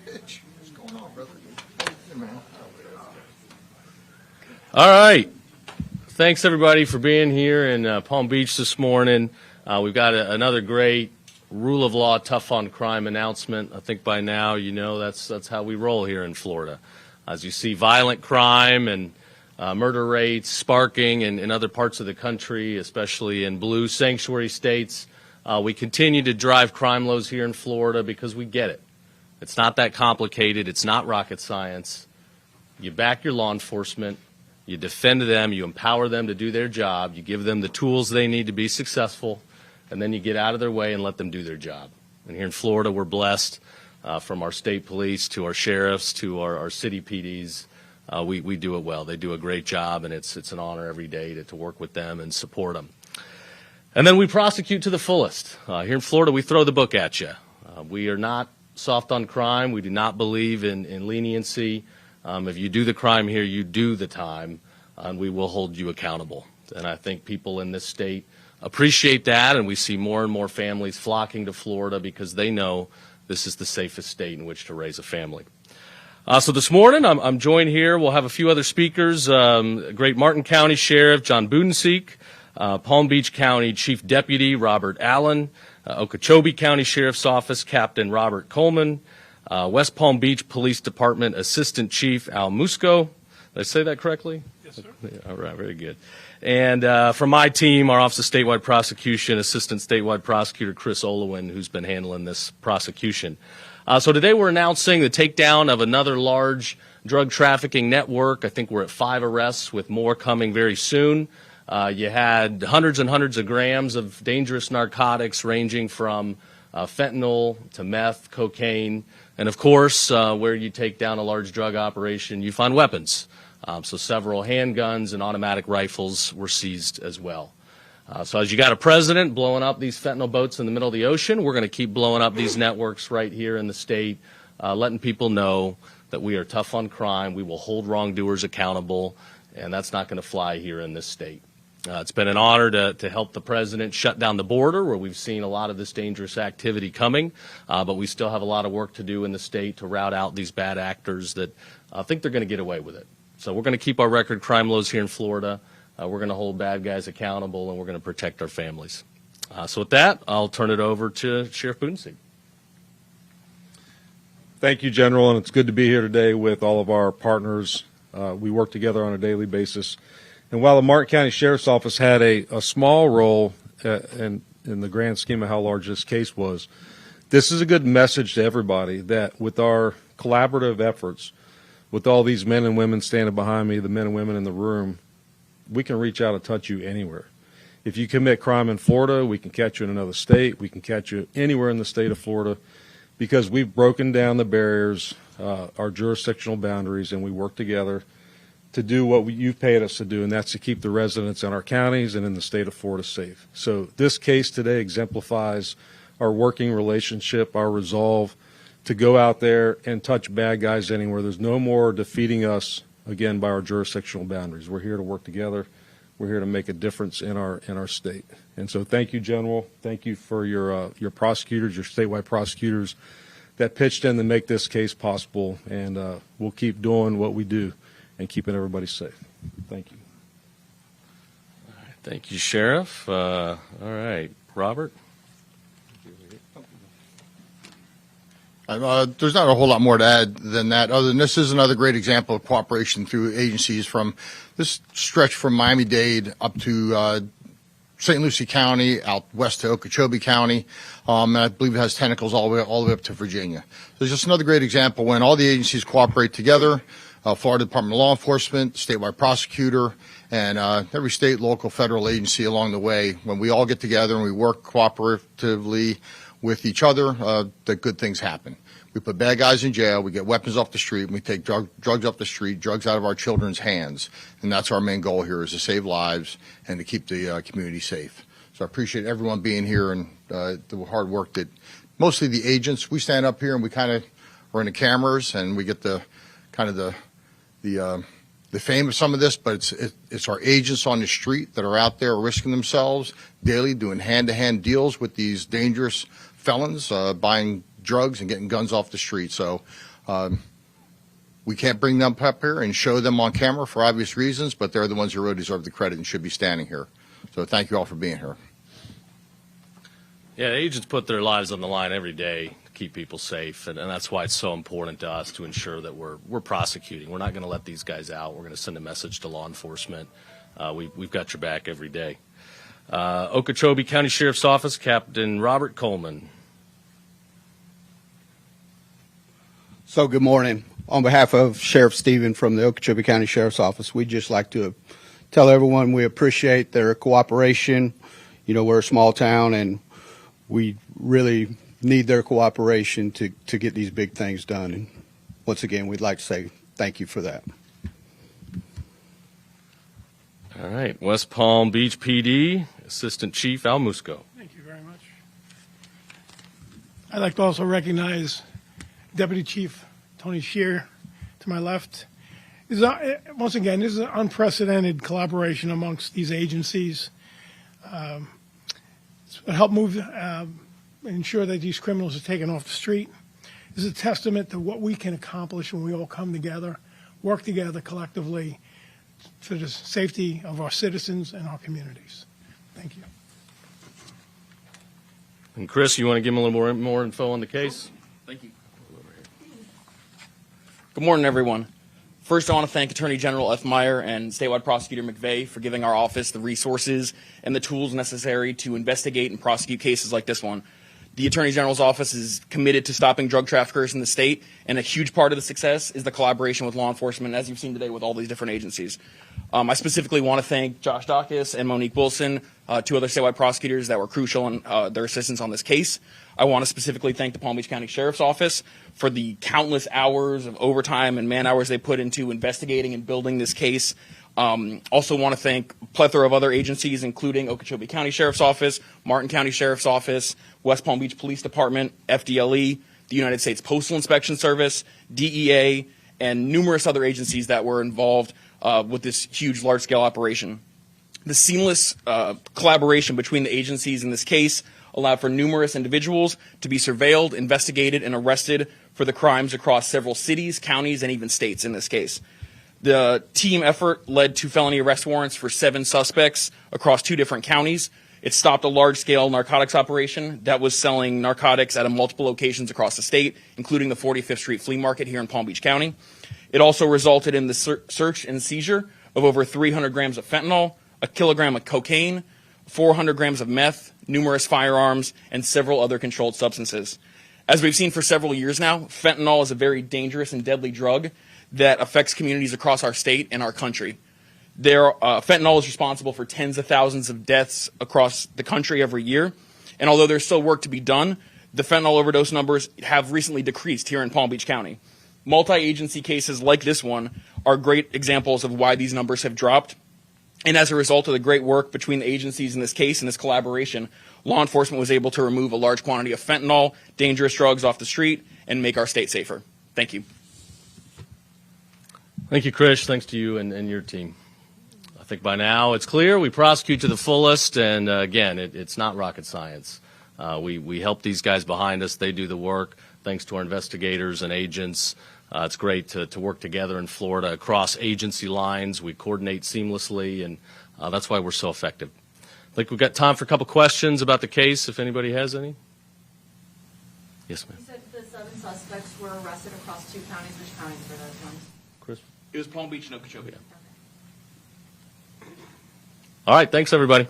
What's going on, brother? All right. Thanks, everybody, for being here in Palm Beach this morning. We've got another great rule of law, tough on crime announcement. I think by now you know that's how we roll here in Florida. As you see violent crime and murder rates sparking in other parts of the country, especially in blue sanctuary states, we continue to drive crime lows here in Florida because we get it. It's not that complicated. It's not rocket science. You back your law enforcement. You defend them. You empower them to do their job. You give them the tools they need to be successful. And then you get out of their way and let them do their job. And here in Florida, we're blessed from our state police to our sheriffs to our city PDs. We do it well. They do a great job, and it's an honor every day to work with them and support them. And then we prosecute to the fullest. Here in Florida, we throw the book at you. We are not soft on crime. We do not believe in leniency. If you do the crime here, you do the time, and we will hold you accountable. And I think people in this state appreciate that, and we see more and more families flocking to Florida because they know this is the safest state in which to raise a family. So this morning, I'm joined here. We'll have a few other speakers. Great Martin County Sheriff John Budensiek, Palm Beach County Chief Deputy Robert Allen, Okeechobee County Sheriff's Office Captain Robert Coleman, West Palm Beach Police Department Assistant Chief Al Musco. Did I say that correctly? Yes, sir. All right, very good. And from my team, our Office of Statewide Prosecution, Assistant Statewide Prosecutor Chris Olowin, who's been handling this prosecution. So today we're announcing the takedown of another large drug trafficking network. I think we're at 5 arrests with more coming very soon. You had hundreds and hundreds of grams of dangerous narcotics ranging from fentanyl to meth, cocaine, and of course, where you take down a large drug operation, you find weapons. So several handguns and automatic rifles were seized as well. So as you got a president blowing up these fentanyl boats in the middle of the ocean, we're going to keep blowing up these networks right here in the state, letting people know that we are tough on crime, we will hold wrongdoers accountable, and that's not going to fly here in this state. It's been an honor to help the president shut down the border, where we've seen a lot of this dangerous activity coming, but we still have a lot of work to do in the state to rout out these bad actors that think they're going to get away with it. So we're going to keep our record crime lows here in Florida. We're going to hold bad guys accountable, and we're going to protect our families. So with that, I'll turn it over to Sheriff Budensiek. Thank you, General, and it's good to be here today with all of our partners. We work together on a daily basis. And while the Martin County Sheriff's Office had a small role in the grand scheme of how large this case was, this is a good message to everybody that with our collaborative efforts, with all these men and women standing behind me, the men and women in the room, we can reach out and touch you anywhere. If you commit crime in Florida, we can catch you in another state. We can catch you anywhere in the state of Florida because we've broken down the barriers, our jurisdictional boundaries, and we work together to do what you've paid us to do, and that's to keep the residents in our counties and in the state of Florida safe. So this case today exemplifies our working relationship, our resolve to go out there and touch bad guys anywhere. There's no more defeating us, again, by our jurisdictional boundaries. We're here to work together. We're here to make a difference in our state. And so thank you, General. Thank you for your prosecutors, your statewide prosecutors that pitched in to make this case possible. And we'll keep doing what we do and keeping everybody safe. Thank you. All right, thank you, Sheriff. All right, Robert. There's not a whole lot more to add than that, other than this is another great example of cooperation through agencies from this stretch from Miami-Dade up to St. Lucie County, out west to Okeechobee County, and I believe it has tentacles all the way up to Virginia. So it's just another great example when all the agencies cooperate together, Florida Department of Law Enforcement, statewide prosecutor, and every state, local, federal agency along the way. When we all get together and we work cooperatively with each other, that good things happen. We put bad guys in jail, we get weapons off the street, and we take drugs off the street, drugs out of our children's hands. And that's our main goal here, is to save lives and to keep the community safe. So I appreciate everyone being here and the hard work that mostly the agents, we stand up here and we kind of are in the cameras and we get the kind of the fame of some of this, but it's our agents on the street that are out there risking themselves daily, doing hand-to-hand deals with these dangerous felons buying drugs and getting guns off the street. So we can't bring them up here and show them on camera for obvious reasons, but they're the ones who really deserve the credit and should be standing here. So thank you all for being here. Yeah, agents put their lives on the line every day to keep people safe, and that's why it's so important to us to ensure that we're prosecuting. We're not going to let these guys out. We're going to send a message to law enforcement. We've got your back every day. Okeechobee County Sheriff's Office, Captain Robert Coleman. So good morning. On behalf of Sheriff Stephen from the Okeechobee County Sheriff's Office, we'd just like to tell everyone we appreciate their cooperation. You know, we're a small town and we really need their cooperation to get these big things done. And once again, we'd like to say thank you for that. All right, West Palm Beach PD, Assistant Chief Al Musco. Thank you very much. I'd like to also recognize Deputy Chief Tony Shear to my left. Once again, this is an unprecedented collaboration amongst these agencies. It's help move, ensure that these criminals are taken off the street. This is a testament to what we can accomplish when we all come together, work together collectively for the safety of our citizens and our communities. Thank you. And Chris, you want to give them a little more info on the case? Thank you. Good morning, everyone. First, I want to thank Attorney General Uthmeier and Statewide Prosecutor McVeigh for giving our office the resources and the tools necessary to investigate and prosecute cases like this one. The Attorney General's office is committed to stopping drug traffickers in the state, and a huge part of the success is the collaboration with law enforcement, as you've seen today with all these different agencies. I specifically want to thank Josh Dacus and Monique Wilson, two other statewide prosecutors that were crucial in their assistance on this case. I want to specifically thank the Palm Beach County Sheriff's Office for the countless hours of overtime and man hours they put into investigating and building this case. Also want to thank a plethora of other agencies, including Okeechobee County Sheriff's Office, Martin County Sheriff's Office, West Palm Beach Police Department, FDLE, the United States Postal Inspection Service, DEA, and numerous other agencies that were involved with this huge, large-scale operation. The seamless collaboration between the agencies in this case allowed for numerous individuals to be surveilled, investigated, and arrested for the crimes across several cities, counties, and even states in this case. The team effort led to felony arrest warrants for 7 suspects across 2 different counties. It stopped a large-scale narcotics operation that was selling narcotics at multiple locations across the state, including the 45th Street Flea Market here in Palm Beach County. It also resulted in the search and seizure of over 300 grams of fentanyl, a kilogram of cocaine, 400 grams of meth, numerous firearms, and several other controlled substances. As we've seen for several years now, fentanyl is a very dangerous and deadly drug that affects communities across our state and our country. Fentanyl is responsible for tens of thousands of deaths across the country every year. And although there's still work to be done, the fentanyl overdose numbers have recently decreased here in Palm Beach County. Multi-agency cases like this one are great examples of why these numbers have dropped. And as a result of the great work between the agencies in this case and this collaboration, law enforcement was able to remove a large quantity of fentanyl, dangerous drugs off the street, and make our state safer. Thank you. Thank you, Chris. Thanks to you and your team. I think by now it's clear we prosecute to the fullest, and again, it's not rocket science. We help these guys behind us. They do the work. Thanks to our investigators and agents. It's great to work together in Florida across agency lines. We coordinate seamlessly, and that's why we're so effective. I think we've got time for a couple questions about the case, if anybody has any. Yes, ma'am. You said the 7 suspects were arrested across 2 counties. Which counties were those ones? Chris? It was Palm Beach and Okeechobee. All right, thanks, everybody.